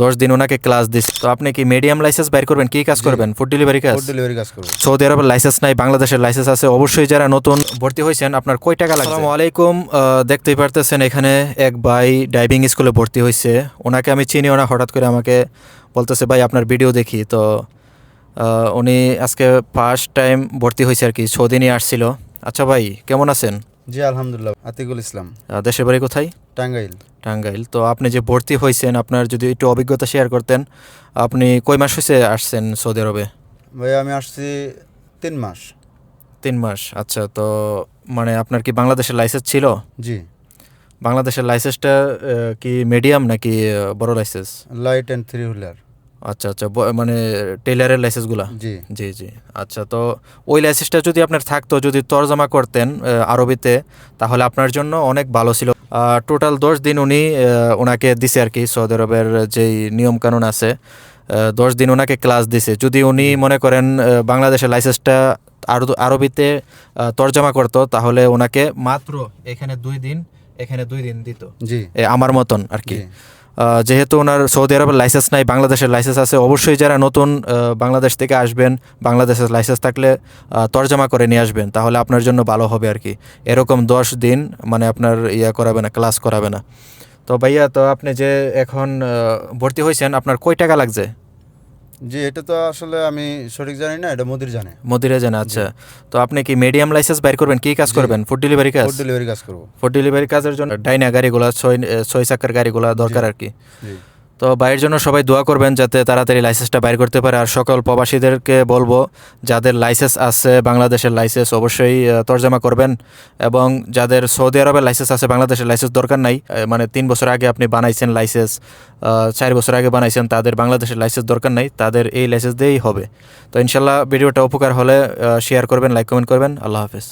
10 দিন ওনাকে ক্লাস দিচ্ছি। তো আপনি কি মিডিয়াম লাইসেন্স বাইর করবেন? কি কাজ করবেন? ফুড ডেলিভারি কাজ? ফুড ডেলিভারি কাজ করব। সৌদি আরবের লাইসেন্স নাই, বাংলাদেশের লাইসেন্স আছে। অবশ্যই যারা নতুন ভর্তি হয়েছেন আপনার কয় টাকা লাগবে? আসসালামু আলাইকুম। দেখতেই পারতেছেন এখানে এক ভাই ডাইভিং স্কুলে ভর্তি হয়েছে। ওনাকে আমি চিনিও না, হঠাৎ করে আমাকে বলতেছে ভাই আপনার ভিডিও দেখি। তো উনি আজকে ফার্স্ট টাইম ভর্তি হয়েছে আর কি, সৌদি নিয়ে আসছিল। আচ্ছা ভাই কেমন আছেন? জি আলহামদুলিল্লাহ। আতিকুল ইসলাম, দেশের বাড়ি কোথায়? টাঙ্গাইল। টাঙ্গাইল। তো আপনি যে ভর্তি হয়েছেন আপনার যদি একটু অভিজ্ঞতা শেয়ার করতেন। আপনি কয় মাস হয়েছে আসছেন সৌদি আরবে? ভাই আমি আসছি 3 মাস। 3 মাস। আচ্ছা, তো মানে আপনার কি বাংলাদেশের লাইসেন্স ছিল? জি। বাংলাদেশের লাইসেন্সটা কি মিডিয়াম নাকি বড় লাইসেন্স? Light and 3 wheeler. আচ্ছা আচ্ছা, মানে টেইলারের লাইসেন্সগুলা? জি জি জি। আচ্ছা, তো ওই লাইসেন্সটা যদি আপনার থাকতো, যদি তরজমা করতেন আরবিতে, তাহলে আপনার জন্য অনেক ভালো ছিল। টোটাল 10 দিন উনি ওনাকে দিছে আর কি, সৌদি আরবের যেই নিয়মকানুন আছে 10 দিন ওনাকে ক্লাস দিছে। যদি উনি মনে করেন বাংলাদেশের লাইসেন্সটা আরবিতে তরজমা করতো, তাহলে ওনাকে মাত্র এখানে 2 দিন, এখানে 2 দিন দিত। জি আমার মতন আর কি। জি। যেহেতু ওনার সৌদি আরবের লাইসেন্স নাই, বাংলাদেশের লাইসেন্স আছে। অবশ্যই যারা নতুন বাংলাদেশ থেকে আসবেন, বাংলাদেশের লাইসেন্স থাকলে তরজমা করে নিয়ে আসবেন, তাহলে আপনার জন্য ভালো হবে আর কি। এরকম 10 দিন মানে আপনার করাবে না, ক্লাস করাবে না। তো ভাইয়া, তো আপনি যে এখন ভর্তি হয়েছেন, আপনার কয় টাকা লাগছে? জি, এটা তো আসলে আমি সঠিক জানি না, এটা মোদির জানে। মদিরা জানা। আচ্ছা, তো আপনি কি মিডিয়াম লাইসেন্স বাইর করবেন? কি কাজ জি। করবেন? ফুড ডেলিভারি কাজ? ফুড ডেলিভারি কাজ করব। ফুড ডেলিভারি কাজের জন্য ডাইনা গাড়িগুলা, 6 চাকার গাড়িগুলা দরকার আর কি। জি তো বাইরের জন্য সবাই দোয়া করবেন যাতে তাড়াতাড়ি লাইসেন্সটা বাইর করতে পারে। আর সকল প্রবাসীদেরকে বলবো, যাদের লাইসেন্স আছে, বাংলাদেশের লাইসেন্স, অবশ্যই তরজমা করবেন। এবং যাদের সৌদি আরবের লাইসেন্স আছে, বাংলাদেশের লাইসেন্স দরকার নাই, মানে 3 বছর আগে আপনি বানাইছেন লাইসেন্স, 4 বছর আগে বানাইছেন, তাদের বাংলাদেশের লাইসেন্স দরকার নাই, তাদের এই লাইসেন্স দিয়েই হবে। তো ইনশাল্লাহ ভিডিওটা উপকার হলে শেয়ার করবেন, লাইক কমেন্ট করবেন। আল্লাহ হাফেজ।